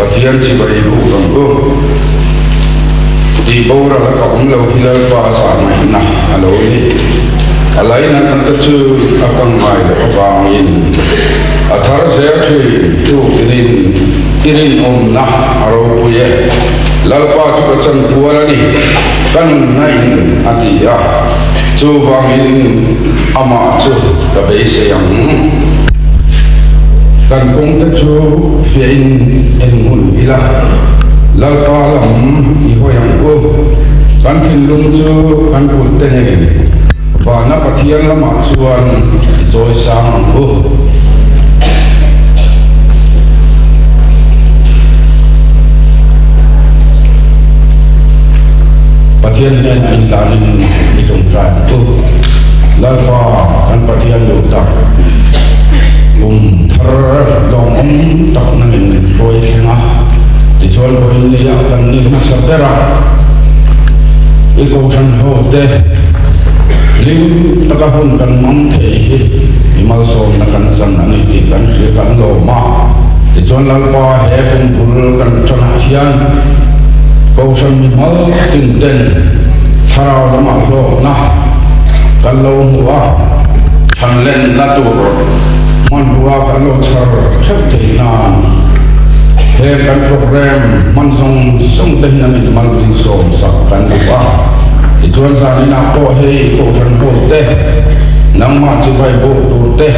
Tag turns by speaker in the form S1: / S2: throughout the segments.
S1: Pathian si bari bu kan ko di bawra la ka umlo hilal pa sa mai na alo ni alai na kan tu akang mai la pangin athar se thi tu irin om na aro puye lalpa tu chan puala ni kan nain atia chu wangin ama chu ka be se yang kan kong ta chu fiin en mun ila lalpa lam i hoyang ko kan thin lung chu kan kul te ne wa na pathian lama chuan joy sang ko pathian en in lanin i jong tran ko lalpa kan pathian lo ta thar long tak nangin foi thenga ti chol voi ni akan ni na sabera iko san ho te lim taka hun kan mam the hi imal som na kan san ani ti kan se kan lo ma ti chol lal pa he kun pul kan chana hian ko san mi mal tin ten tharau lama lo na kan lo huwa chan len na tur man ruwa kalau char chakte nan he kan program man song te na min mal min som sak kan ruwa i chuan sa ni na ko he ko san ho te nang ma chi vai bo tu te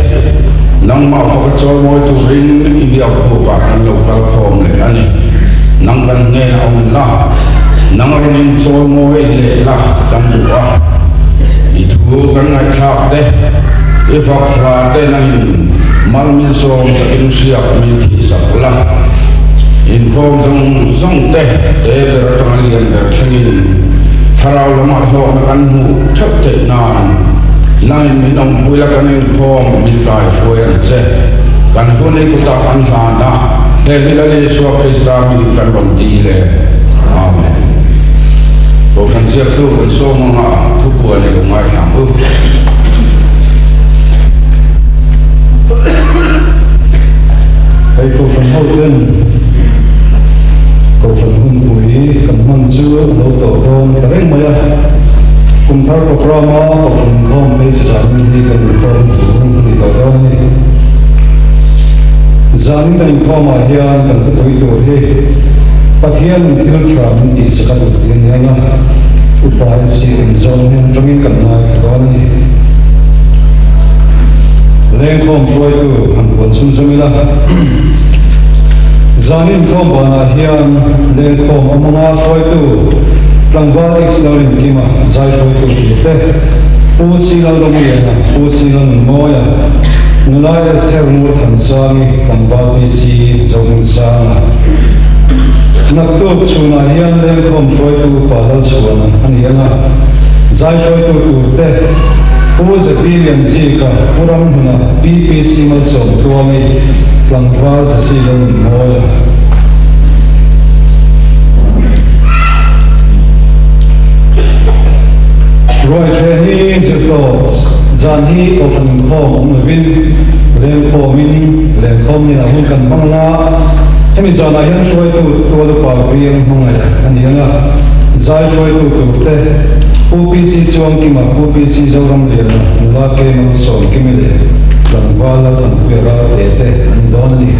S1: nang ma fa chol moi tu rin i bia ko ka kan lo kal khom le ani nang kan ne on la nang rin chol moi le la kan ruwa i thu kan ngai thak te i fa khla te nang mal min som sakin siap min thi sakla in khom zong te ber tangalian ber thengin tharau lama lo na kan hu thak te nan nai min ong puila kan in khom min kai foyan che kan hu ni ku ta an la na he hilale so krista mi kan bom ti le amen ko san siap tu kan so ma thu pu ni lo ngai sam hu
S2: hãy cầu phần hậu tiên cầu phần hùng quý cần mang dư hậu tổ tôn ta rèn maya cùng thar program cầu phần không mấy chỉ giảm đi cần không hùng đi tổ tôn đi giảm đến không mà hiền cần tu quý tổ he pathian thiếu trầm đi sẽ cần tu tiên nhá upai si in zone hen trong in cần mai tổ tôn đi lên không rồi tu hàng quân xuân xuân la zanin không bana hiền lên không amanga rồi tu tangwal explain kima zai rồi tu te usila lomiya usila moya nulai esther mur thansani tangwal bc zong sang nak tu chuna hiền lên không rồi tu palal chuan an hiana zai rồi tu te Pose billion zika puram huna BPC malsom tuami tlangval sa silang moya. Roy Cheney zirtot zanhi ofan khom vin len khomin len khom ni ahun kan bangla hemi zana hian shoi tu pa viang hungaya aniana zai shoi tu te UPC chuang kima UPC zoram le la ke man sol kimile langwala tan pera te andoni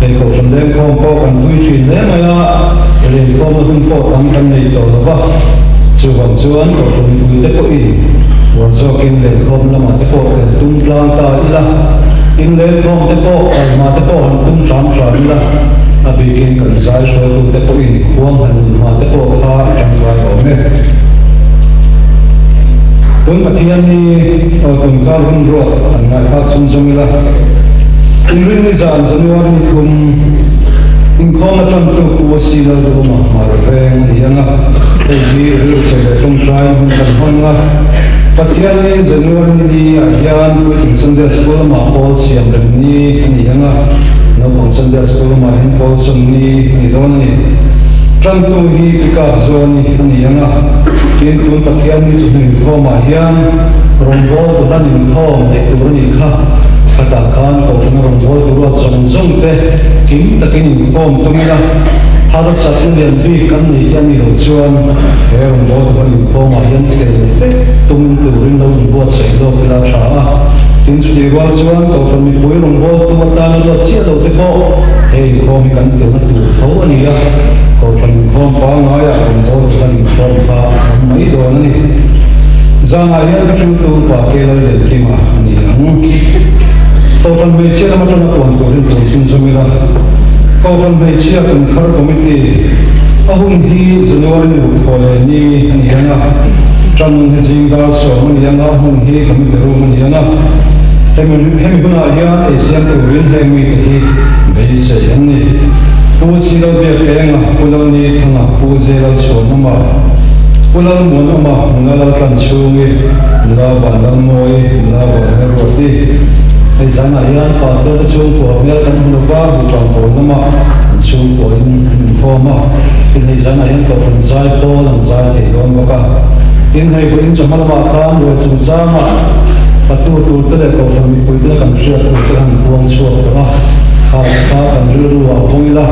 S2: e ko jandem ko po kan tui chin le maya le ko mun po tam kan nei to va chuan ko jun tui te ko in war zo kin le ko lama te po te tum tlang ta ila in le ko te po ai ma te po han tum sam ila abi kin kan sai so tu te po in khuang han ma te po kha chang kai o me tun pathian ni tun kal hun ro an na kha chung jomila in rin ni jan january ni thum in khoma tan tu ku sila ro ma mar veng ni anga e ni ru se le chung trai hun kan honga pathian ni january ni a hian ku tin sunday school ma pol siam ren ni anga no pon sunday school ma hin pol sum ni don ni tran tu hi pickup zone ni anga tin tun pathian ni chu hin khoma hian rombol dan in khom e tur ni kha kata kan kau kena rumbo dua zong te kim takin khom tumila har sat lian bi kan nei tan ni lo chuan he rumbo kan khom a yan te fe tum turin lo rumbo sei lo kila tha a tin chu di wal chuan kau fan mi pui rumbo tu ta lo chia lo te ko he khom kan te na tu tho ani ya kau fan khom pa nga ya rumbo kan khom kha mai do na ni zanga hian tu tu pa ke lo le kima ni ang kau fan mai chia ma tona tuan turin tu sin somila kau fan mai chia kan thar committee ahun hi January ni thole ni ani ana tran ni jinga so ni ana hun hi committee room ni ana hemi huna ya asian turin hemi te hi bei se ani pu si lo be kenga pulo ni thanga pu je la chon ma pulo mon ma ngala kan chungi la van la moi la va roti ai sana yan pastor chung ko mel kan nu va bu pang ko ma chung ko in ko ma in ai sana yan ko fan zai ko lang zai the don ba ka tin hai ko in chamal ma kan ro chung za ma fatu tu te ko fan mi pui te kan shia ko kan buang chu ko ha kan ru wa phong la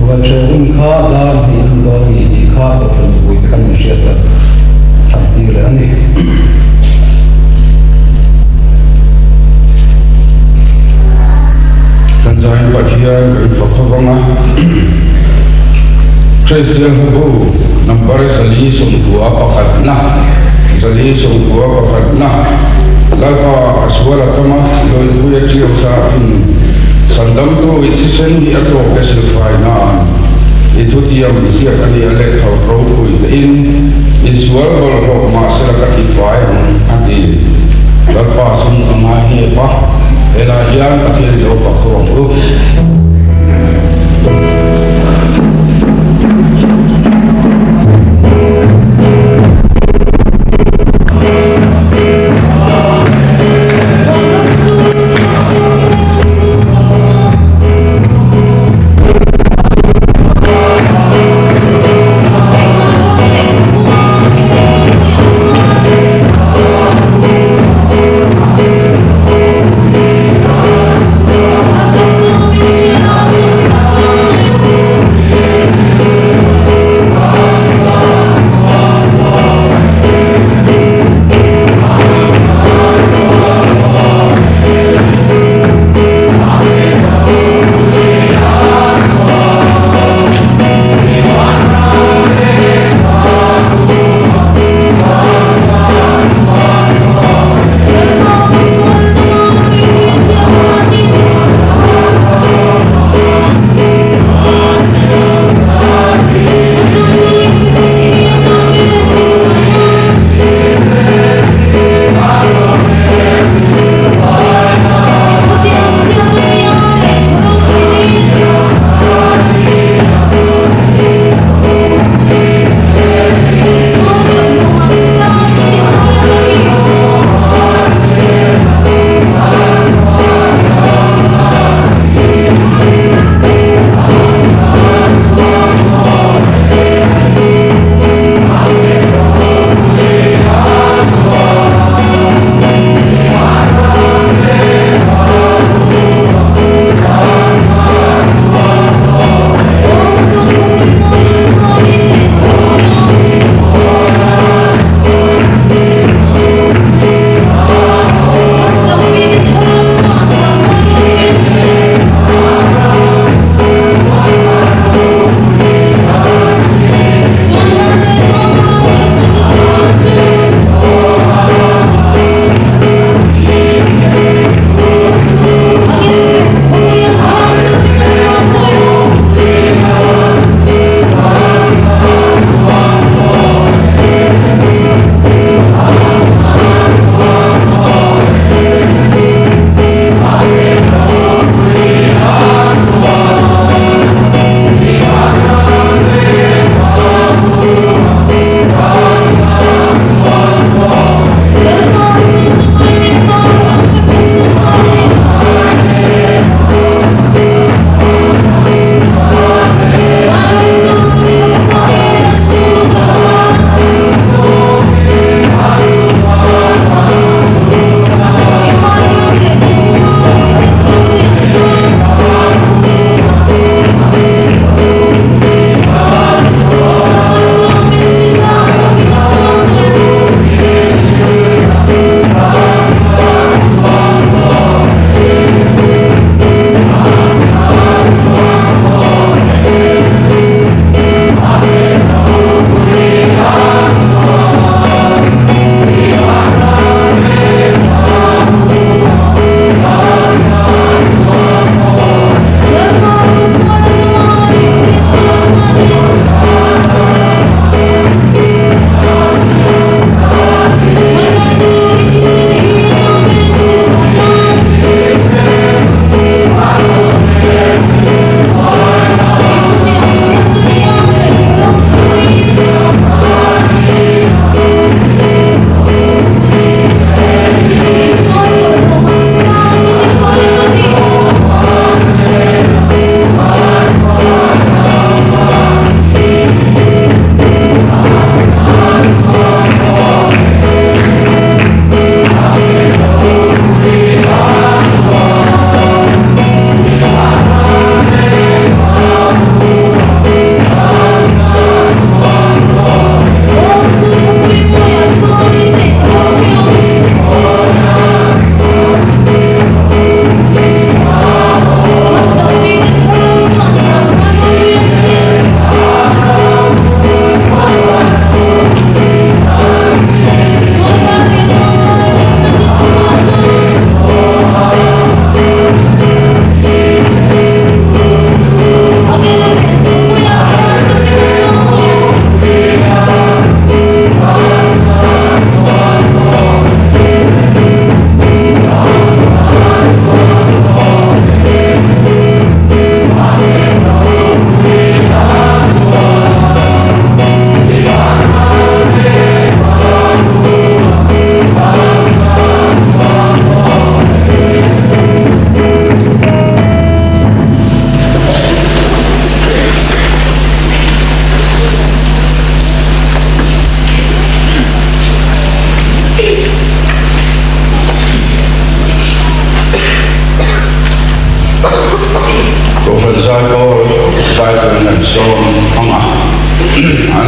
S2: wa che un kha da ni an do ni kha ko fan mi pui te kan shia ta thang ti le ani
S1: kan zain pathian kan fakhavanga Christian Habu number Zali Sungkua Pakatna Zali Sungkua Pakatna Laka Aswala Kama Loi Buya Tio Sa'in Sandam to Itisen Hi Ato Pesil Fainan Itu tiang siap ani alek kau pro in Iswal Balro Masyarakat Ifayang Ati Lapa Sung Amai Ni Apa Elayan akhir di fakhrong
S3: It's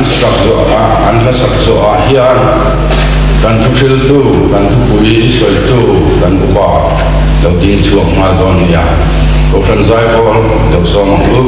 S1: an la sak zo a hian kan thu thil tu kan thu pui soi tu kan upa lo tin chuak ma don ya ko san zai bol lo som u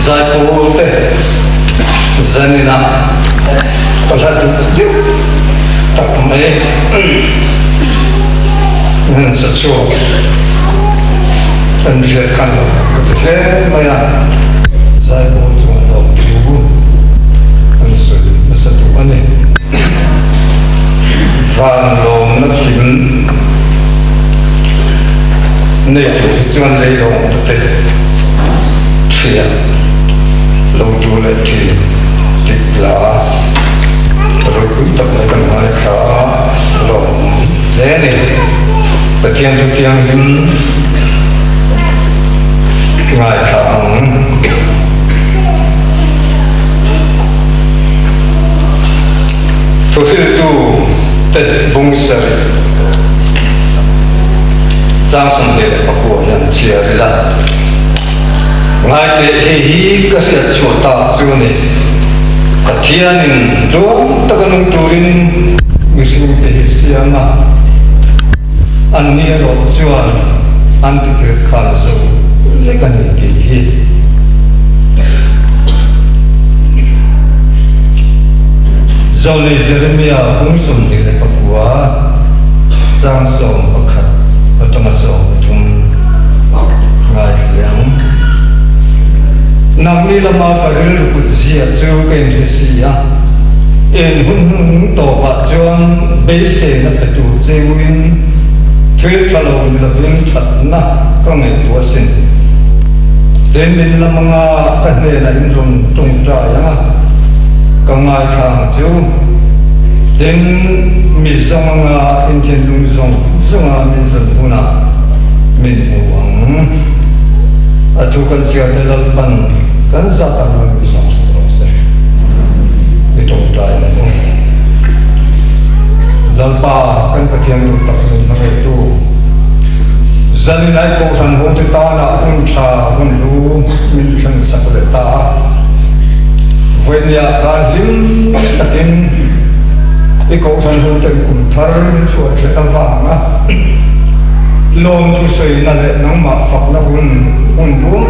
S2: Zaipote Zanina Paladu Takme Sacho Anjekan Kapitale Maya Zaipote Wanda Tubu Masatu Ane Van Long Nakin Neto Tuan Leilong Tia Lo tu le ti
S3: là rồi cũng tập lại cần phải thở lòng thế này và thiên tu thiên đến ngài thẳng tu sư tu tết bung sari trang sum để bắt buộc hiện chia ra ngài để hi cái sự chua ta chú này cái thiên nên luôn ta cần turin misin để siapa anh ni rồi chuan anh tự biết khăn rồi lấy cái này gì rồi lấy Jeremia cũng dùng để lấy bắt qua trang sông bắt khát ở trong sông trong ngày láng nằm đi làm mà cái rừng rục diệt chú cái gì xí à em hun tổ bát chuan bế xe nó phải đủ chế win thuê cho lâu là viên chặt na có ngày tua xin đến mình làm mga cái này là in dùng trồng trại á có ngày tháng chú đến mình xong mga in trên lung xong mình dần huna mình uang à chú cần chia tới lần ban cần ra tận mình xong rồi sẽ đi trồng trại này lần ba cần phải thiền được tập mình mà ngày tu dân này cũng sản hồn thì ta là hun trà hun lu mình thân sắc lệ ta với nhà cả lim takin cái cũng sản hồn tên cũng thar suốt lệ ta vàng á lon tu soi na lệ nong ma phật na hun lu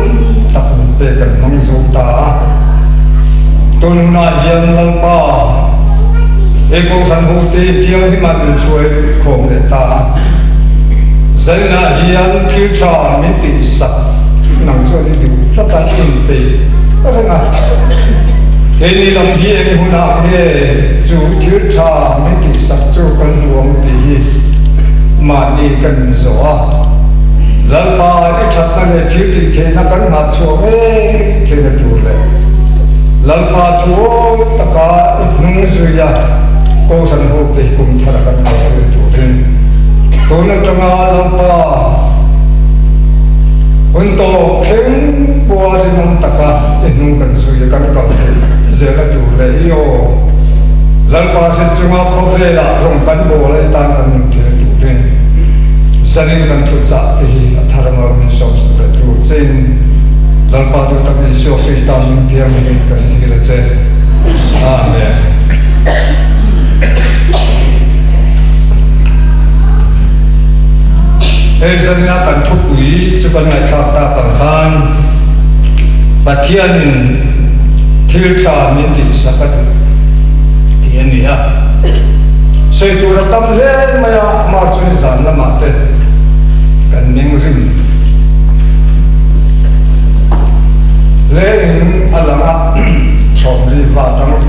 S3: tập về cần nong du ta tôi nu na hiền lần ba eko san hu te tiang hi man chuai khom le ta zaina hian thil tha min ti sak nang cho ni du sa ta in pe anga he ni lam hi en huna nge chu thil tha min ti sak chu kan huam ti ma ni kan zo a lan pa i chat na le thil ti ke na kan ma cho e ke na tu le lan pa thu taka nung zuya cô sản hộ thì cũng thật là cần phải chủ trương tôi nói trong làm pa untuk keng buat si nung taka inung kan suya kan kau thì giờ là chủ lệ yo làm pa si cuma kofe là trong kan bộ lại tan kan nung thì chủ trương gia đình kan thu trả thì thà mà mình sống sẽ chủ trương làm pa tôi tập đi siêu Kristan mình tiêm mình kan đi là thế amen dân na cần thúc quý cho con ngày khắp ta cần khan và thiên in thiêu trà miên thị sắc đất thiên này à xây tu ra tâm lên mà chuyên sản là mà thế cần miếng rừng lên là thòng gì vào trong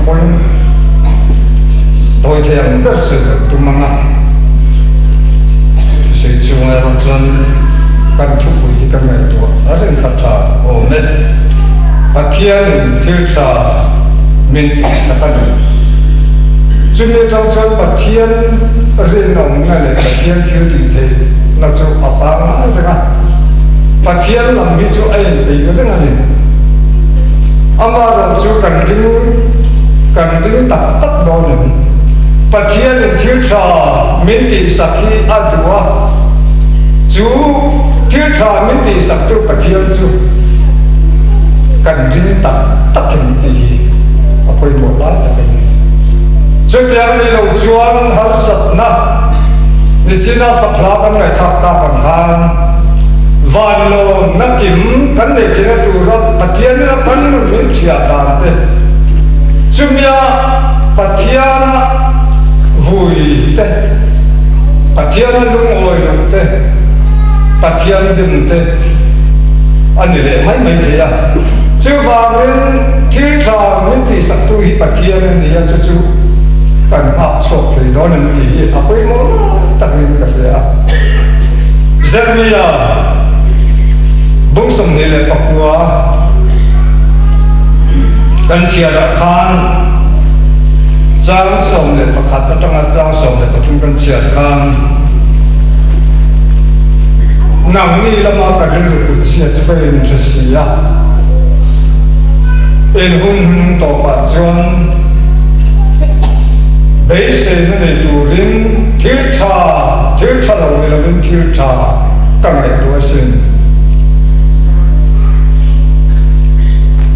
S3: tôi thèm rất sự tu mang sự chung là một dân cần thúc quý cần ngày tuổi ở trên khắp trà ổn định và thiên thiêu trà mình thị sắc đất chúng tôi trong chân và thiên ở trên nồng này là thiên thiêu thị thế là chỗ ở ba ngã thế nào và thiên làm mấy chỗ ấy bị cái thế nào này ông bà rồi chú cần tính tập tất đồ này và thiên thiêu trà mình thị sắc khi ăn đùa chú thiêu trà mình thị sắc tu và thiên chú cần tính tập tất hình thị và quên một lát là cái cho tiếng đi lâu chuan har sat na ni china phật la kan ngai khap ta kan khan van lo na kim kan ne kina tu ra pathian na pan nu min chia dan te chumya pathiana vui te pathiana lung oi lung te pathian dim te ani le mai mai te ya chu va min thil tha min ti sak tu hi pathian ni ya chu cần áp sốt thì đó là gì áp với món tất nhiên cái gì à Jeremia bung sum này là bạc qua cần chia ra khan Giang som le pakhat na tanga giang som le pathum kan chiat khan nang ni lama ka ril ru chia chipa in chasiya in hun to pa chuan bei se na nei turin thil tha lo ni lovin thil tha ka ngai tu sin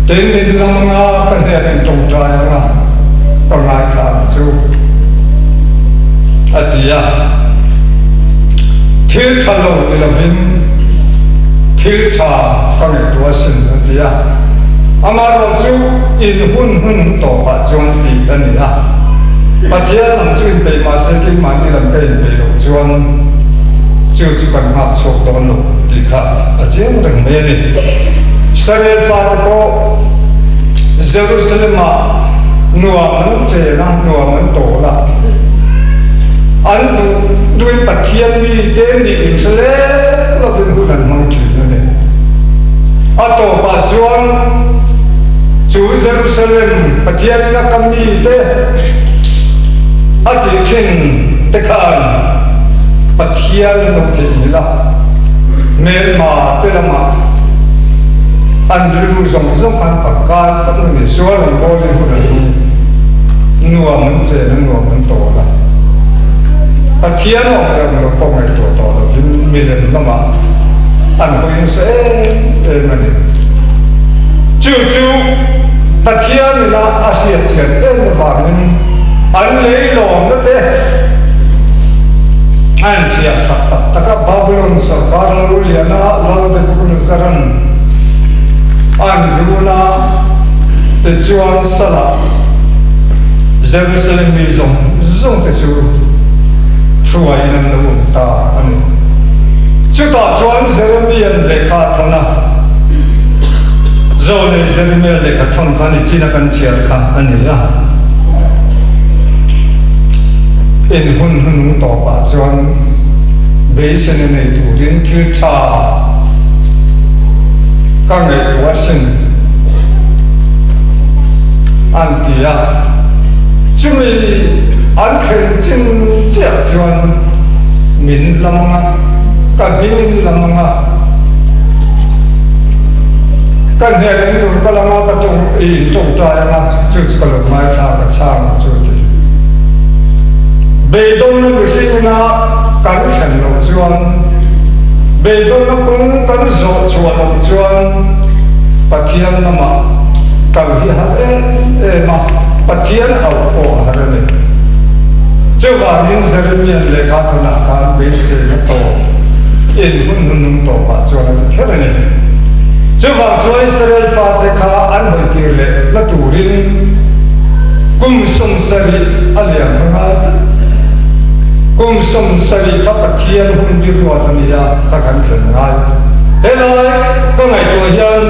S3: ten ni lamanga kan ne in tong tra ya na ka ngai kha chu atia thil tha lo ni lovin thil tha ka ngai tu sin atia amaro chu in hun to pa chuan ti ania Patia lang chuin pe ma se ki ma ni lam pe pe lo chuan chu kan ngap chok don lo ti kha a chen rang me ni Israel fa ko Jerusalem ma nuwa man che na nuwa man to la an duin pathian mi ten ni Israel lo vin hunan mang chu ne a to pa chuan chu Jerusalem pathian na kam mi te ati kin tekan pathian no te nila melma telama andru zong kan pakal tak ni sual boli hunan nuwa mun che na nuwa mun to la pathian no lo ko ngai to lo vin milen lama an ko in se e mani chu pathian na asia chen en vanin an lấy lỏng đó thế anh chỉ sắc tất cả Babylon sarkar lalu liana lalu depukun zaran an runa tejuan salah Jerusalem ni zong teju suai nan lalu ta ani kita juan Jeremiah lekha thona zone Jeremiah lekha thon kani Cina kan ciar kan ani ya in hun to pa chuan be sen nei tu rin thil tha ka ngai tu sin an tia chumi an khen chin chia chuan min lamanga ka min lamanga ka ne rin tu ka langa ka tung I tung ta na chu ka lo mai tha ka chang chu bê đông nó bị sinh na cắn thành lồng chuan bê đông nó cũng cắn rộ chuột lồng chuan pathian nó mà cầu hi hạt mà pathian hậu cổ hạt này chứ vào những giờ nhiên lệ khát thôn nào khát bê sinh nó tổ in hun tổ bà chuan nó thế này chứ vào chuan Israel phạt để khá ăn hồi kia lệ nó tủ rin cung sông sari aliam hả kum som sari ka pathian hun bi ruat ania ka kan thlen ngai helai ko ngai to hian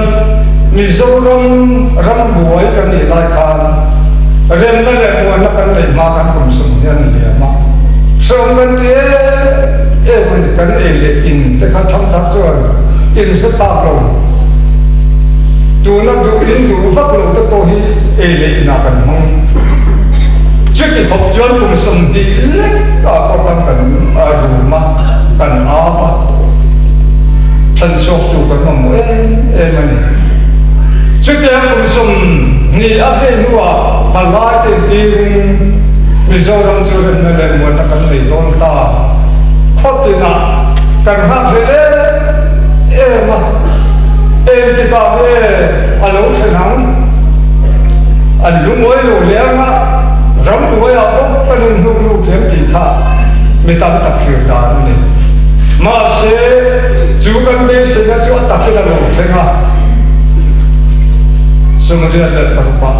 S3: Mizoram ram buai kan ni lai khan ren na le buai na kan le ma kan kum som hian le ma som ban tie man kan le in te ka tham tak chuan in se ta lo tu na du in du fak lo te ko hi le ina kan mong trước khi học chuyên cùng sum đi lek cả có cần rùma cần ava thân sốt tu cần mong em này trước khi cùng sum ni ave nuwa palai te tiring Mizoram children na le mo na kan le don ta khotina kan ha phele em ti ka be alo thanang an lu moi lo le ma ram đuôi à bốc cái đường lục thêm kỳ khá người ta tập hiểu đàn này mà sẽ chú cần biết sẽ là chú tập cái là lỗ thế nào xong rồi là bắt đầu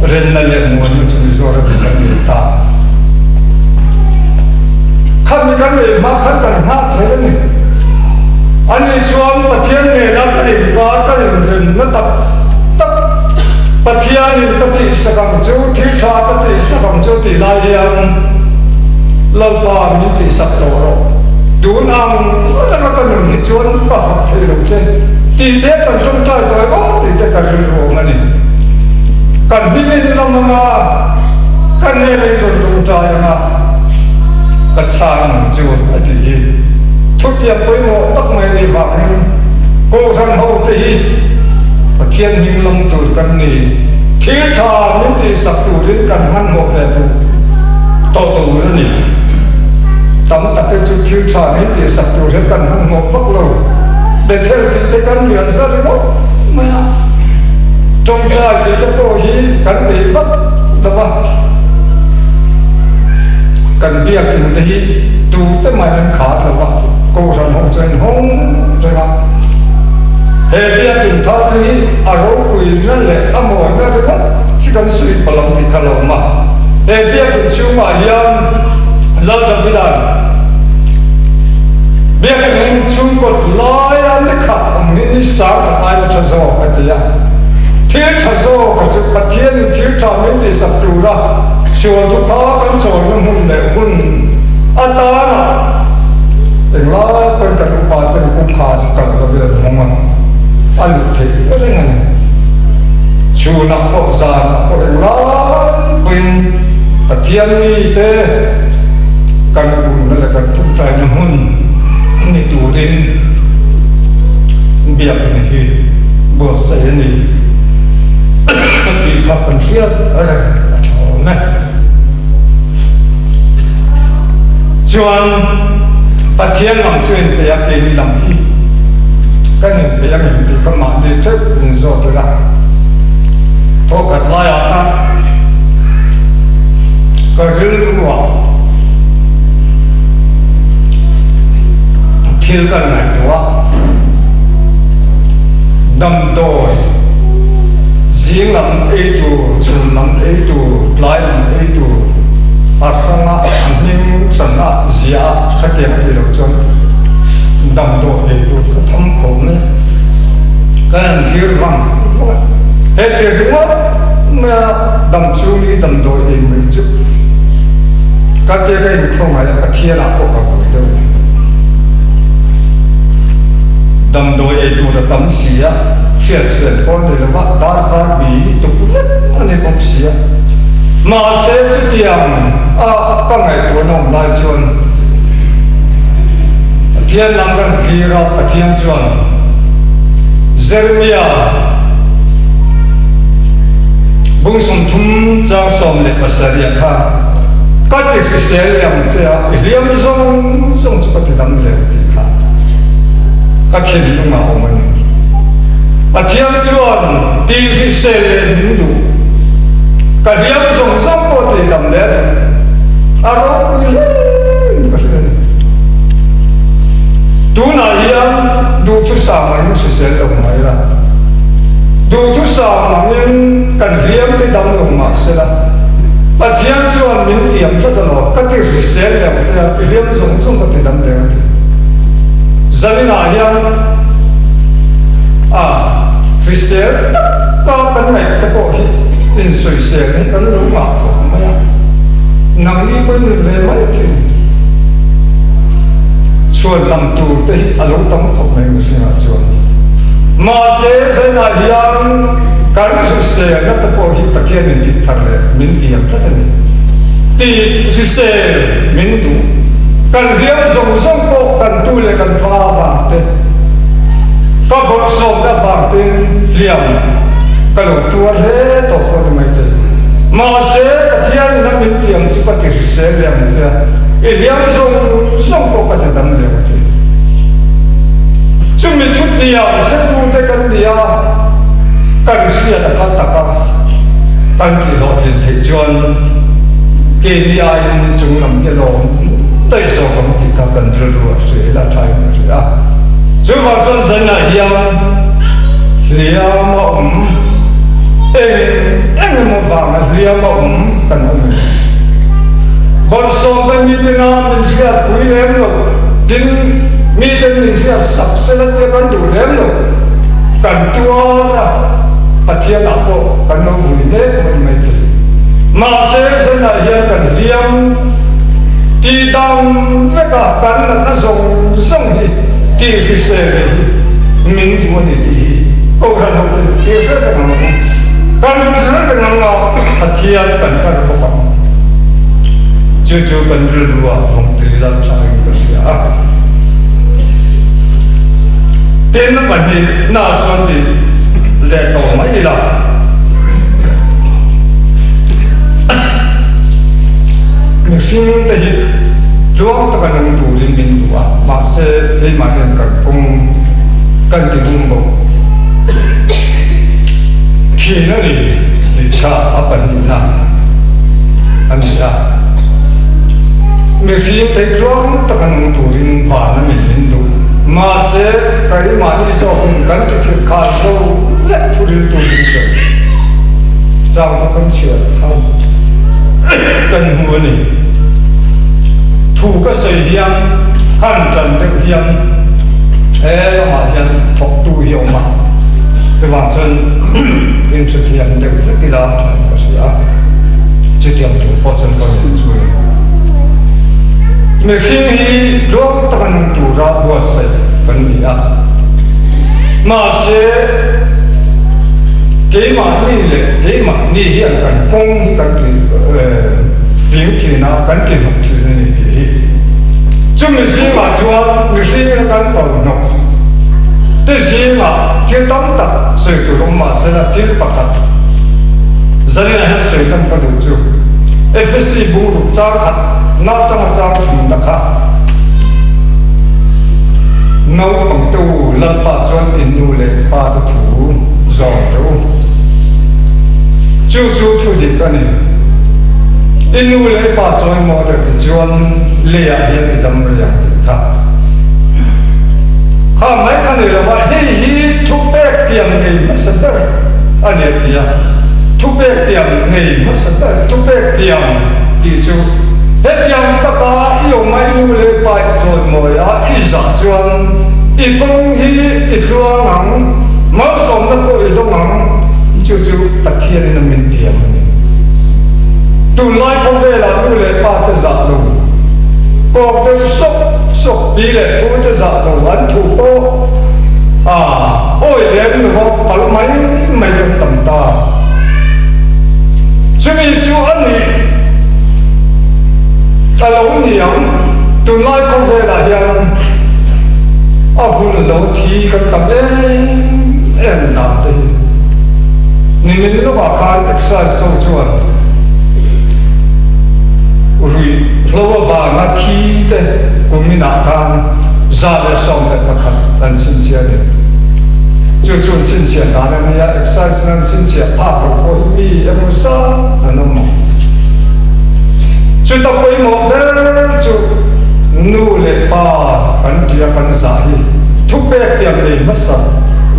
S3: ren là lệ muốn chú rồi là người ta khăn cái này mà khăn cần hát thế đấy này anh ấy chuan mà thiên này nó cái này có cái ren nó tập pathian in kati sakam chu thi tha kati sakam chu ti lai yang lalpa mi ti sak to ro du nam na ka nu ni chuan pa fa the lo che ti te kan chung tai to ko ti te ka rin ro ngani kan bingin lamanga kan nele trung trai nga ka chang chu ati thut ya poi mo tak mai ni wangin ko san ho te hi pathian ning lam tur kan ni thil tha min ti sak tu rin kan man mo ve tu to tu ni tam tak ke chu thil tha min ti sak tu rin kan man mo vak lo de thel ti te kan luyện sa ri mo ma trong trai ti te ko hi kan ni vak da wa kan biak in te hi tu te mai nan kha la wa ko san ho chen hong ra he biak in tha ti a ro ku in na le a mo na de wa chi kan sui palam ti khala ma he biak in chu ma hian lal da vidan biak in chu ko lai an le kha ni sa kha ai na chazo ka ti ya thil chazo ka chu pathian thil tha min ti sak tu ra chuan tu ta kan choi na mun le hun ata na eng la pen kan upa ten kum kha kan la ve hong ma alu the ring ani chu na ko za na ko eng la pin pathian ni te kan un na kan tu tai na hun ni tu rin biak ni hi bo sai ni ti kha kan hiat ara nè chuan pathian làm chuyện về cái đi làm gì cái này về cái thì không mà đi trước mình rồi thôi là thôi cắt lại à ta cái rừng đúng không thiếu cái này đó đâm đôi riêng làm ấy tu, chun làm ấy tu, lại làm ấy tu, sang á, nim sang á, zia, các cái này đều chun, đâm đôi ấy tu, cái thâm khổ này, cái anh thiếu vắng, hết cái gì mà đâm chú đi đâm đôi ấy mới chút, các cái này không phải là kia là có cái gì đâu, đâm đôi ấy tu là đâm zia phía sen con này là vắt đá cá bì tục hết anh em không xia mà sẽ chút tiền các ngày của nông lai chuan thiên làm gần gì ra thiên chuan Jeremia bung sum thum trang som le pasaria kha các cái sẽ làm sao liam song song chút cái đam le thì kha các thiên lúc nào ông mình thiên chuan ti si se le min du ka riam song sam po te dam le a ro pi le ka sen tu na hian du tu sa ma si se lo mai ra du tu sa ma ngin kan riam te dam lo ma se la thiên chuan min tiam to no ka ti si se le se riam song song ko te dam le zalina hian Fisel, kau kan naik ke bawah in Fisel ni kan rumah tu, maya. Nang ni pun memang tu. Suan lam tu teh alu tam kau mai mesti nak suan. Masih saya nak yang kan Fisel nak ke bawah pakai minti terle, minti yang tak ni. Di Fisel mintu kan dia song kau kan tu le kan faham teh. Các bậc sông đã vang tên liềm, các lỗ tua hết tổ quân mấy thế, mà sẽ các thiên năng minh tiếng chỉ có thể sẽ liềm ra, liềm sông có cái đam liềm thế, chúng mình chút liềm sẽ tu tới cái liềm, cái gì là các taka, cái gì đó hiện thị chuyên, cái gì ai chúng làm cái lỗ, đây số công ty các cần rồi sẽ là trái cái gì chú vào chân dân là hiền liam ổn em một vàng là liam ổn cần ông mình còn sau cái mi tên nào mình sẽ quý lém rồi tin mi tên mình sẽ sắp sẽ là cái con đủ lém rồi cần tua ra à thiên đạo bộ cần nó vui nét mình mấy cái mà sẽ dân là hiền cần liam thì đang rất là cần là nó dùng sông đi ti fi se le min bu ni ti ko ran ho te ti se ta ngam kan se ta ngam ma chu kan ril ruwa vong ti lam chang ka sia tin na pani na chon ti le to mai la mi sing te hi luang ta kan tu rin min tua ma se te ma nen kan kong kan ti bum bo chi na ni ti cha apan ni na an sia mi sing te luang ta kan tu rin va na min du ma se kai ma ni so kan ti khir kha so le tu rin tu rin so chang ko kan chia ha kan hu ni thu cái sợi hiang khăn trần được hiang là mà hiang thọc tu hiểu mà thì bản thân in sự hiang được cái đó có sự á chỉ điểm tu bỏ chân con mình rồi mình khi hi lúc ta cần tu ra bữa sợi cần gì á mà sẽ cái mà ni hiang cần công cần cái biến chỉ nào cần cái một chuyện này thì chúng mình xin mà chúa mình xin nó cần bảo nó thế xin mà thiên tâm tập sự tự động mà sẽ là thiên bậc thật dân này hết sự cần có đủ chú FSC bù đủ trang thật nó trong trang thì đặc khác nấu bằng tu lần bà chuan in nu lệ bà tu thủ giò đâu chú thu đi cái này inu le pa choi mo de chuan le ya hian i dam le yang ti kha kha mai khan le wa hi thu pe kiam nei ma sa da ane pia thu pe kiam nei ma sa da thu pe kiam ti chu he kiam ta ka i o mai inu le pa choi mo ya i za chuan i kong hi i chuan ang ma som na ko i dong ang chu ta khian in min kiam tu lai không về là tu lệ ba ta giả đủ còn bên sốc đi lệ tu ta giả đủ ăn thủ tô ôi đến họ bắn máy mày cần tầm ta chứ vì chú ăn đi ta lâu niệm tu lai không về là hiền hun lâu thì cần tầm em nào thì mình nó bảo can exercise sâu chuan rồi lâu và ngã khí thế cũng mình nạp can ra để sống để mà khăn anh xin chia đi cho chun xin chia đó là mình exercise anh xin chia pa pro coi mi em sa anh nó mong cho ta coi một bé cho nu lệ pa kan dia kan zahi thu pe tiam ni masa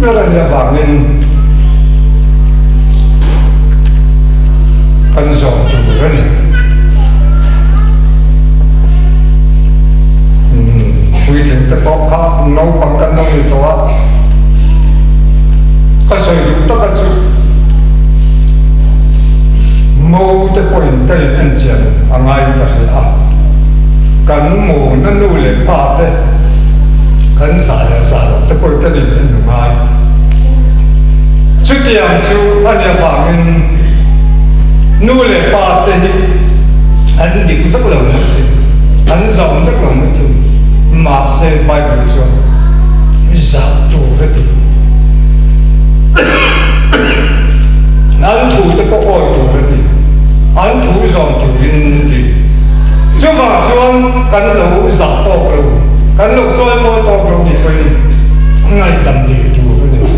S3: nó là nhà vàng nên kan zong tu rồi quy trình tập bóc khác nấu bằng căn nấu người to cái sử dụng tất cả sự mâu tới point cái anh chàng anh ai ta sẽ cần mù nó nuôi lên ba đấy cần xả được tới point cái này anh đừng ai trước tiên chú anh em phàm in nuôi lên ba đấy anh định rất lâu mới thôi anh rộng rất lâu mới thôi mà sẽ bay về cho giảm tu rất đi anh thủ thì có oi tu rất đi anh thủ dọn turin đi chứ vào cho anh cắn lẩu giảm to lẩu cắn lẩu cho em mua to lẩu đi quên ngày đầm đi tu rất đi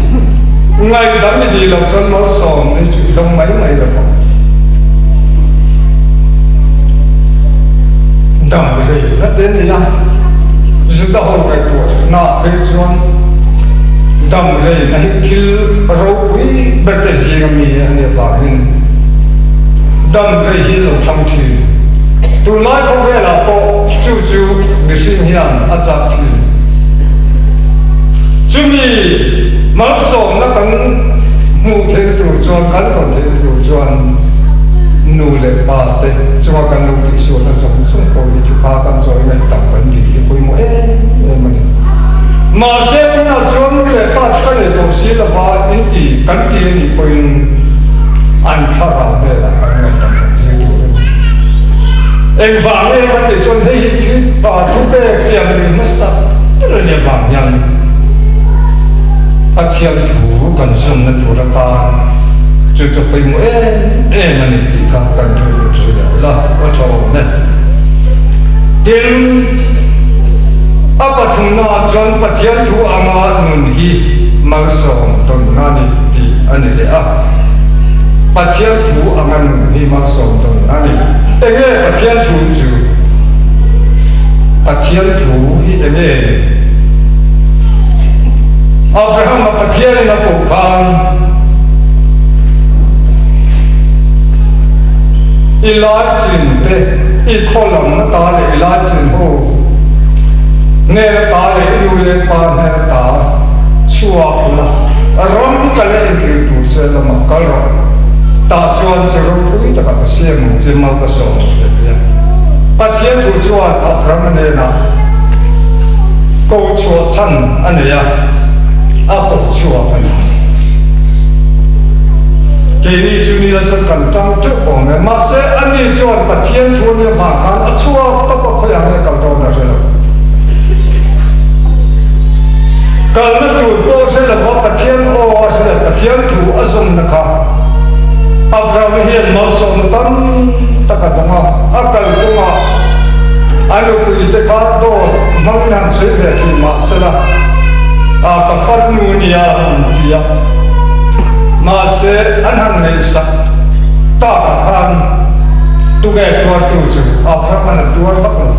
S3: ngày đầm đi lẩu cho nó sòn thì chịu đông mấy được không đầm gì nó đến thì ăn जुदा हो गए तो ना बेचुन दम रे नहीं किल रोई बरते जीगा मी ने वागिन दम रे ही लो थमथि tu lai ko ve la po chu misin hian acha thi chumi mal som na kan mu the tu chuan kan ton the tu chuan nu le pa te chuma kan lu ki so na som ko ni chu pa kan so na tam kan di ki koi mo mani ma se tu na chuan nu le pa ka le to si la va in ti kan ti ni koin อันพระเราได้ละกันในตำแหน่งที่อยู่ em vàng nghe các để chôn hay thứ và thu bê tiệm đi mất sắc rất là vàng nhăn các thiên thủ cần dùng nên thủ ra ta chú chụp bình mỗi em mà thì các cần thủ chú là có cho nên tiền apa thùng na chọn các thiên thủ ama nun hi mang sòng tuần nani thì anh ấy à các thiên thủ ama nun hi mang sòng tuần nani enge các thiên thủ chú các thiên thủ hi enge Abraham các thiên là cổ khan ilai chin te I kholam na ta le ilai chin ho ne ta le ilu le pa ne ta chua la ram ka le ki tu se la ma kal ro ta chuan se ro pui ta ka se mu je ma ka so se ya pa thiên tu chuan Abraham ne na ko chua chan ane ya a ko chua ane Kini juni la sa kan tang tu ong me ma se ani chuan pathian thu ne va kan a chua to ko khoya ne kal do na se lo kal na tu ko se la va pathian o se la pathian thu azum na kha Abraham hian ma som tan ta ka danga akal ku ma anu ku te kha do mangnan se ve chu ma se la a ka far nu ni ya ya mà sẽ ăn hàng này sạch ta cả khan tu nghe tuan tu chứ áp sát mà tuan vắt rồi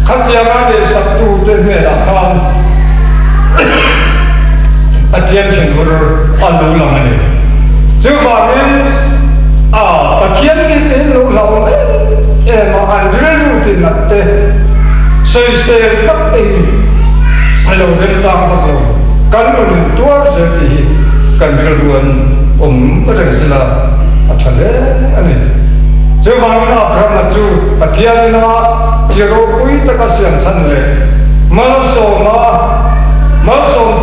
S3: khát giang anh để sạch tu tên nghe đã khan anh thiên thiên vừa anh đủ lòng anh chứ vào nên anh thiên cái tên đủ lòng đấy em mà anh rất là tiền mặt đấy xây xây vắt đi anh đâu trên trang vắt rồi cắn mình tuan sẽ đi kan keruan berang sila acale ani jawang na Abraham na chu patian na jero pui takasiam san le malaso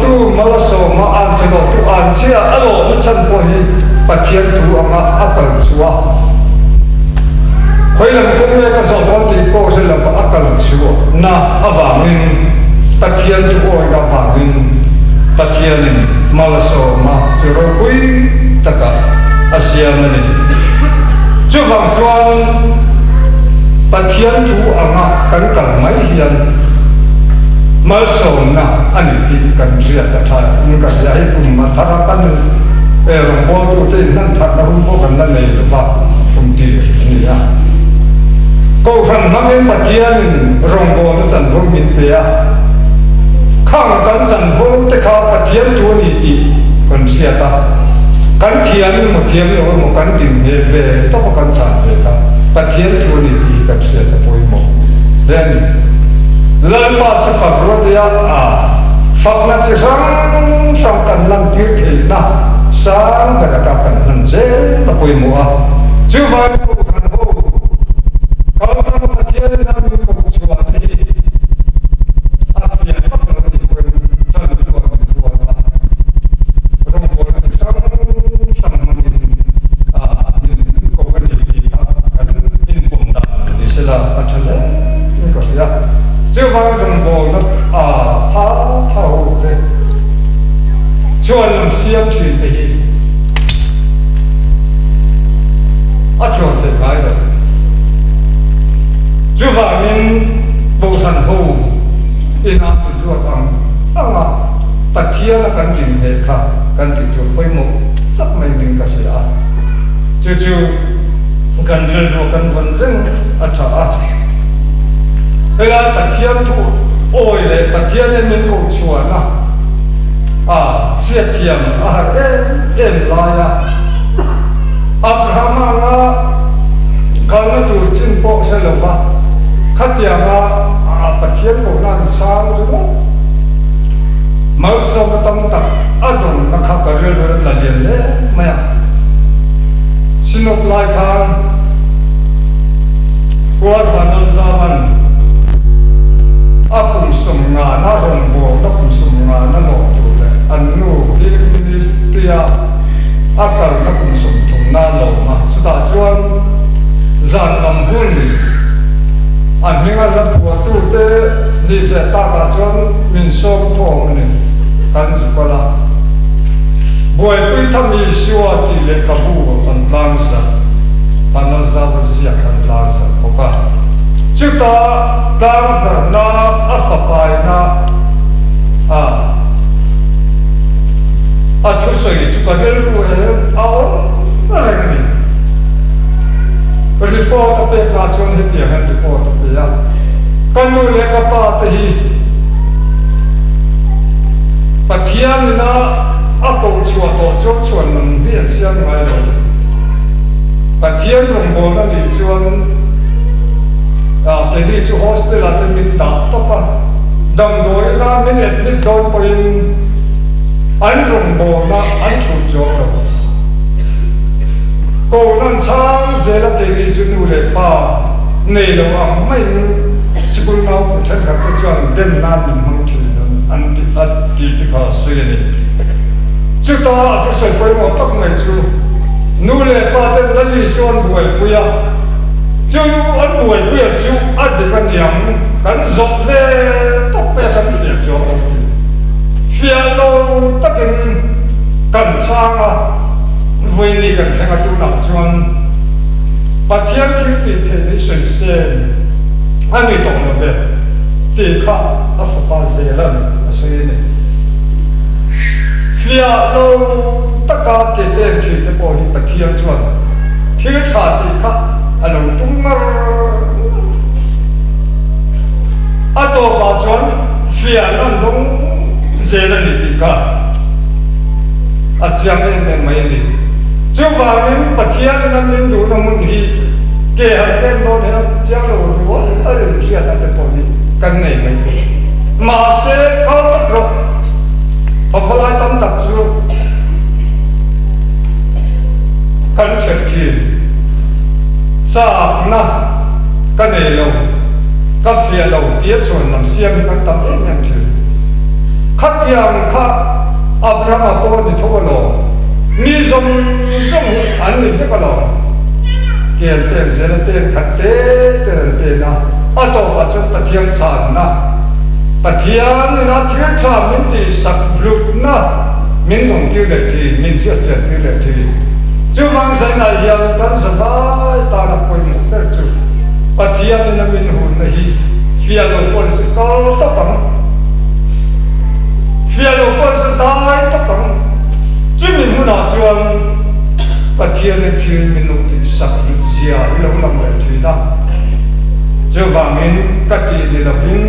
S3: tu malaso ma an selo tu an chia alo na chan po hi patian tu ama akal chuwa khoilam ko me ka so don ti po sila fa akal chuwa na awangin patian tu o na awangin patianin malaso ma zero pui taka asia mani chu wang chuan pathian thu anga kan kal mai hian malaso na ani ti kan ria ta tha in ka sia hi kum ma thara kan e ro bo tu te nan tha na hum bo kan la nei ba kum ti ni ya ko ran ma men pathianin rong bo na san vo min pe ya khang kan san vo te kha pathian thu ni ti kan sia ta kan thian mo thiam lo mo kan tin he ve to ko kan san ve ka pathian thu ni ti kan sia ta poi mo ve ni lan pa cha fa ro dia fa na cha sang kan lang tir the na sang da ka kan nan je na poi mo a chu va ko kan ho ka pathian na ni ko chuwa ni chuan lam siam chi te hi a chuan te mai lo chu va min bo san ho ina ru ang anga pathian kan din he kha kan ti chu poi mo tak mai ning ka sia chu chu kan rel ro kan van reng a tha a ela pathian tu oi le pathian ne min ko chuan na siết thiam em la ya Abraham la kal na tur chin po se lo va khatia la pathian ko nan sang zo mal so ma tam tak adon na kha ka rel la lien le ma ya sinop lai khan kuat hanan zaman apun sum nga na rong bo na kun sum nga na no anu ministria akal na kum sum thum na lo ma chuta chuan zan lam li ve ta ba chuan min som thong ani kan zu kala boy pui tham mi siwa ti le kabu an tlang sa panar za ba sia kan tlang sa oka chuta tlang sa na asapai na a thu soi chu ka vel ru he a na la ni report pe na chon he ti han report pe ya kanu le ka pa te hi pathian na a ko chua to chok chuan nam bian siang mai lo pathian rong bo na ni chuan te ni chu hostel a te min da to pa dam doi na minute ni don po in an rong bo na an chu chok lo cô nan sang ze la te ni chu nu le pa nei lo am mai school now chen ka ko chuan dem na min mang chi nan an ti at ki ti kha sui ni chu ta tu sai poi mo tak mai chu nu le pa te la li suan buai puya chu an buai puya chu at de kan yang kan zok ve tok pe kan fia chu lo fia lo takin kan sang a vui ni kan thang tu na chuan pathian thil ti the ni sen sen ani tong lo ve ti kha a fa pa zelan a sei ni fia lo taka ke ten chi te po hi pathian chuan thil tha ti kha a lo tung mar a to ba chuan fia nan long zelan ni ti kha a chiang em mai ni chu wangin pathian nan min du na mun hi ke han pen do ne chiang lo ru a ri sia ta te po ni kan nei mai te ma se ka ta ro a falai tam tak chu kan chen chi sa na ka nei lo ka fia lo tia chuan nam siam kan tam em em chi khat yang kha abraham ko ni tho lo mi zong zong an ni fe ka lo kian ten zen ten khat te na a to pa chu pathian chan na pathian na thir cha min ti sak lut na min dong ti le ti min chia che ti le ti chu wang sai na yang kan sa vai ta na poi mu per chu pathian na min hu na hi fia lo pon se ko to pang fia lo pon se dai to pang chu min mu na chuan pathian na thil min nu ti sak lut zia lo lam le ti da chu wangin ka ti ni la vin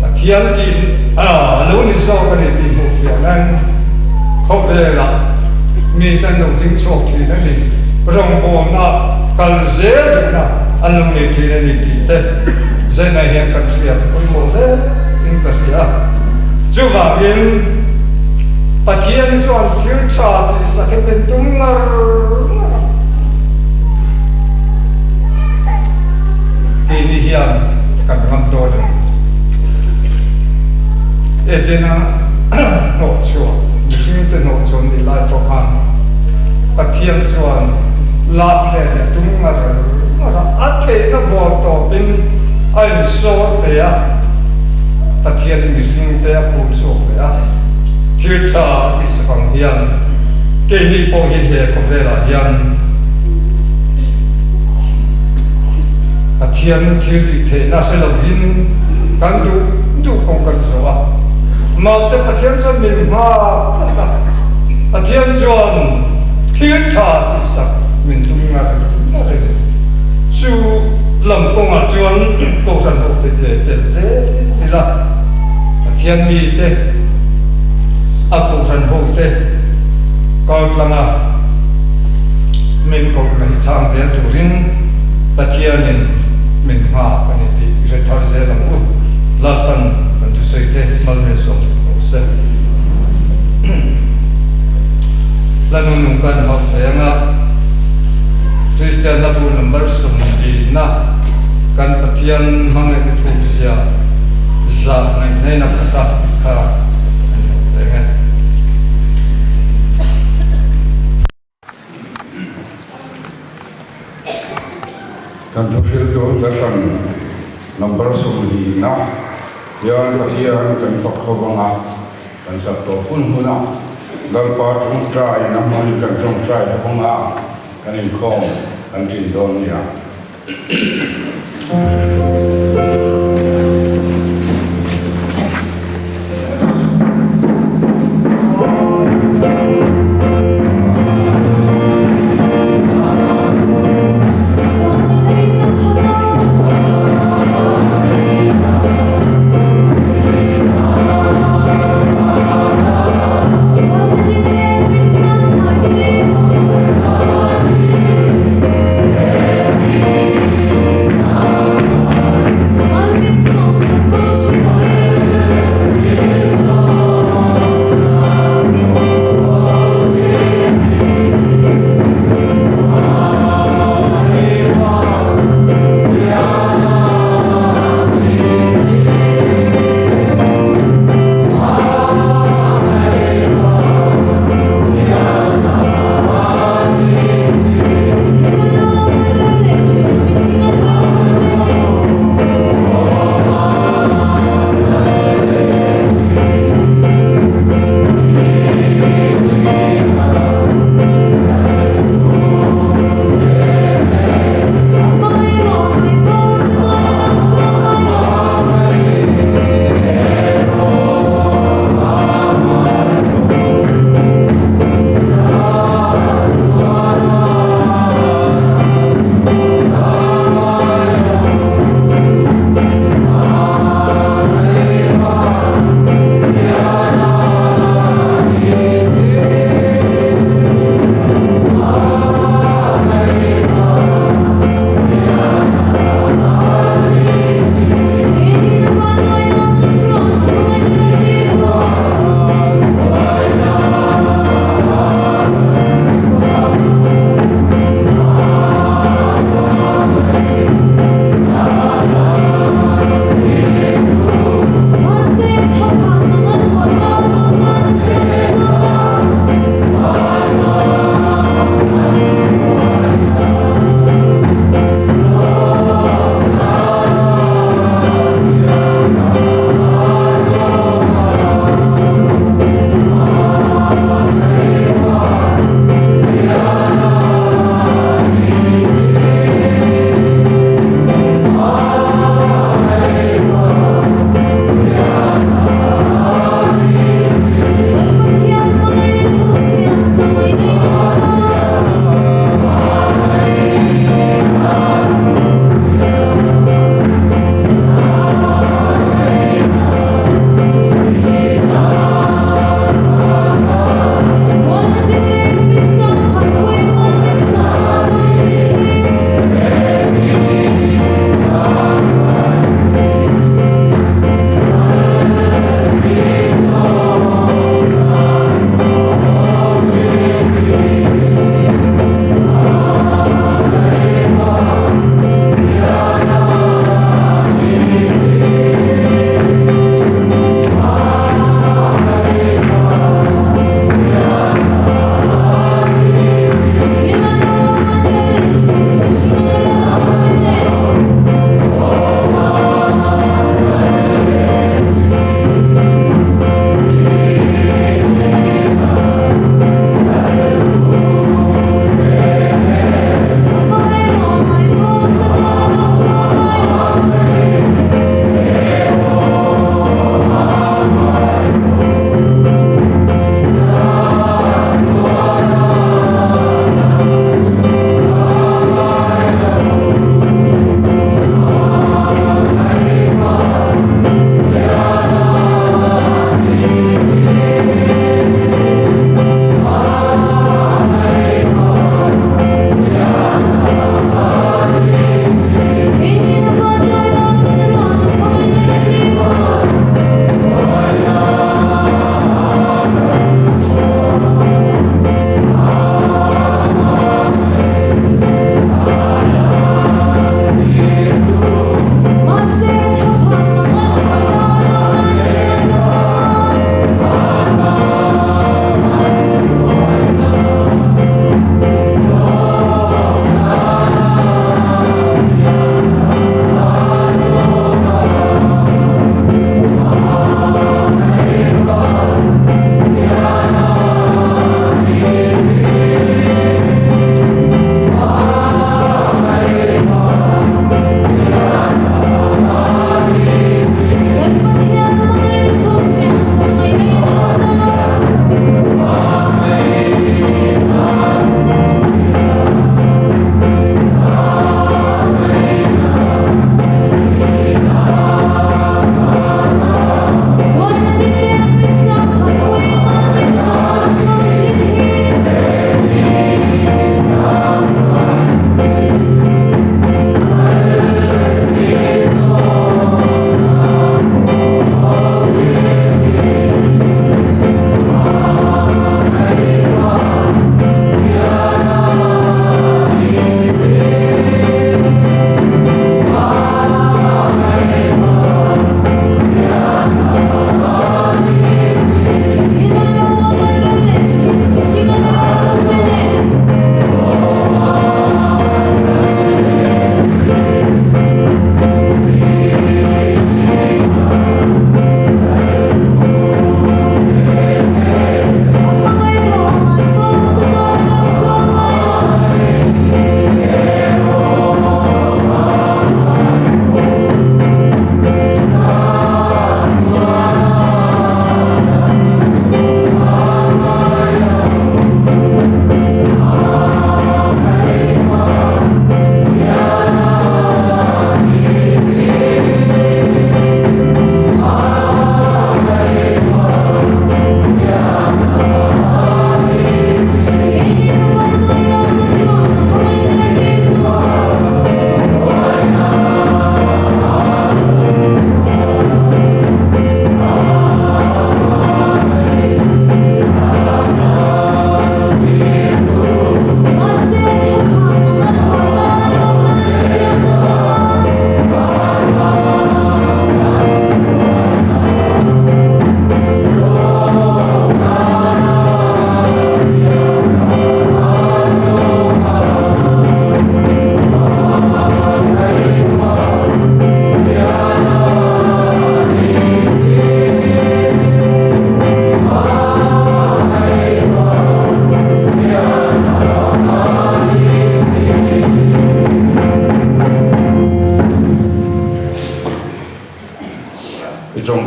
S3: pathian ti lo ni so ka ni ti mu fia nan kho ve la mi tan lo ding chok ti na ni rong bo na kal ze na an lo ni ti na ni ti te ze na hian kan sia ko mo le in ka sia chu wangin pathian ni chuan thil tha ti sa ke pen tung mar ke ni hian kan ngam do de e de na no chu ni hin te no chon ni lai to khan pathian chuan la le tung mar a the na vo to bin ai so te ya pathian ni hin te a pu chu te ya thil tha ti sa phang hian ke ni po hi he ko vela hian pathian thil ti the na se lo hin kan du kong kan so a ma se pathian chan min ma pathian chuan thil tha ti sa min tung nga na re chu lam kong a chuan ko san ho te ze ni la pathian mi te a ko san ho te ko tlanga min ko na hi chang ze tu rin pathianin min ha ka ni ti se thar ze lam u la pan tu sei te mal men som se la nu nu kan ha nga Christian na tu number som di na kan pathian mang ne tu sia za nei na khata ka nga
S1: kan thil to la kan number som li na Yan Pathian kan fakhovanga kan sabto pun huna lalpa chung trai namai kan chung trai havanga kan in khom kan tin don ya
S4: One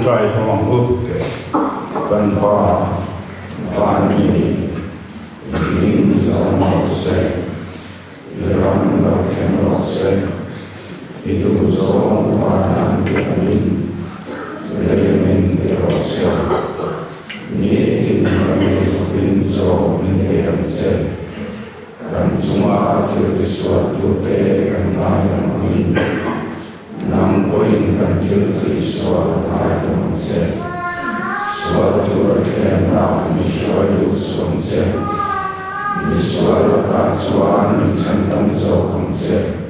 S1: trai hong u kan pa vani ling zong mo se ram la ken lo se idu zong pa nan min le min de lo se ni tin mi bin zo min le an se kan chunga thil ti suat tu te kan nai kan min nam koin kan thil ti suat nai kan se suat tu ke na mi shoi lu suan se mi suat ka chuan mi chan tam zo kan se